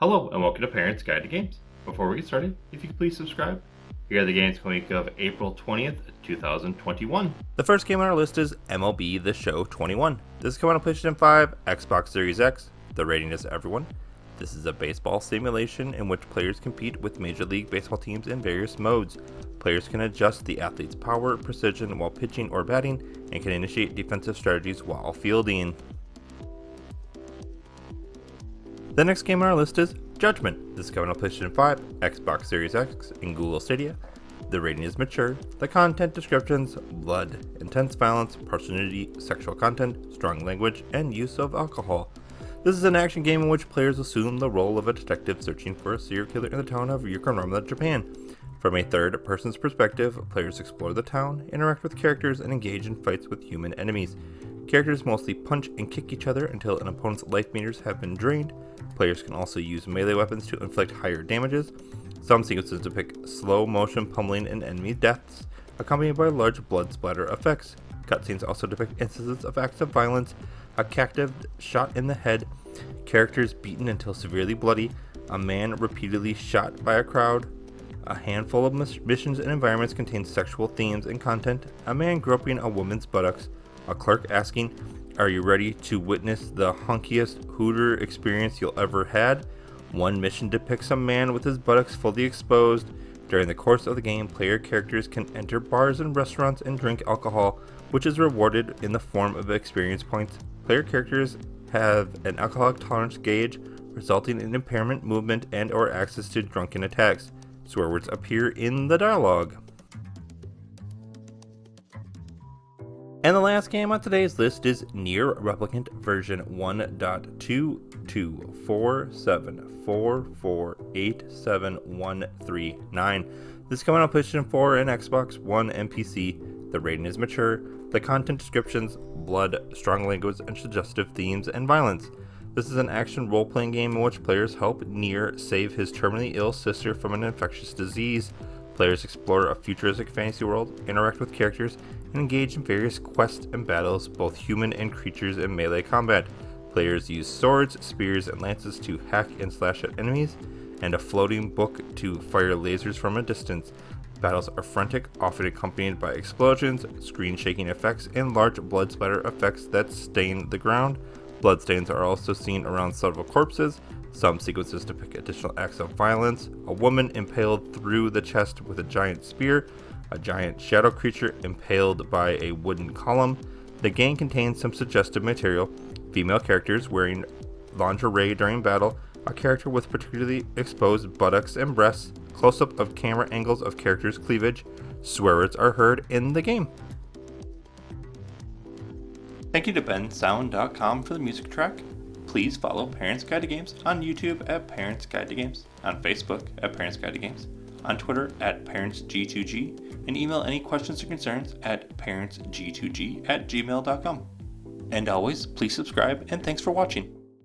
Hello and welcome to Parents Guide to Games. Before we get started, if you could please subscribe. Here are the games for the week of April 20th, 2021. The first game on our list is MLB The Show 21. This is coming on PlayStation 5, Xbox Series X. The rating is everyone. This is a baseball simulation in which players compete with Major League Baseball teams in various modes. Players can adjust the athlete's power, precision while pitching or batting, and can initiate defensive strategies while fielding. The next game on our list is Judgment. This is coming on PlayStation 5, Xbox Series X, and Google Stadia. The rating is mature. The content descriptions: blood, intense violence, partial nudity, sexual content, strong language, and use of alcohol. This is an action game in which players assume the role of a detective searching for a serial killer in the town of Yokohama, Japan. From a third person's perspective, players explore the town, interact with characters, and engage in fights with human enemies. Characters mostly punch and kick each other until an opponent's life meters have been drained. Players can also use melee weapons to inflict higher damages. Some sequences depict slow motion pummeling and enemy deaths, accompanied by large blood splatter effects. Cutscenes also depict instances of acts of violence, a captive shot in the head, characters beaten until severely bloody, a man repeatedly shot by a crowd. A handful of missions and environments contain sexual themes and content, a man groping a woman's buttocks, a clerk asking, "Are you ready to witness the hunkiest hooter experience you'll ever had?" One mission depicts a man with his buttocks fully exposed. During the course of the game, player characters can enter bars and restaurants and drink alcohol, which is rewarded in the form of experience points. Player characters have an alcoholic tolerance gauge, resulting in impairment, movement, and or access to drunken attacks. Swear words appear in the dialogue. And the last game on today's list is Nier Replicant version 1.22474487139. This is coming on PlayStation 4 and Xbox One and PC. The rating is mature. The content descriptions: blood, strong language, and suggestive themes and violence. This is an action role-playing game in which players help Nier save his terminally ill sister from an infectious disease. Players explore a futuristic fantasy world, interact with characters, and engage in various quests and battles, both human and creatures in melee combat. Players use swords, spears, and lances to hack and slash at enemies, and a floating book to fire lasers from a distance. Battles are frantic, often accompanied by explosions, screen-shaking effects, and large blood splatter effects that stain the ground. Bloodstains are also seen around several corpses. Some sequences depict additional acts of violence: a woman impaled through the chest with a giant spear, a giant shadow creature impaled by a wooden column. The game contains some suggestive material: female characters wearing lingerie during battle, a character with particularly exposed buttocks and breasts, close-up of camera angles of characters' cleavage. Swear words are heard in the game. Thank you to bensound.com for the music track. Please follow Parents Guide to Games on YouTube at Parents Guide to Games, on Facebook at Parents Guide to Games, on Twitter at ParentsG2G, and email any questions or concerns at parentsg2g@gmail.com. And always, please subscribe, and thanks for watching.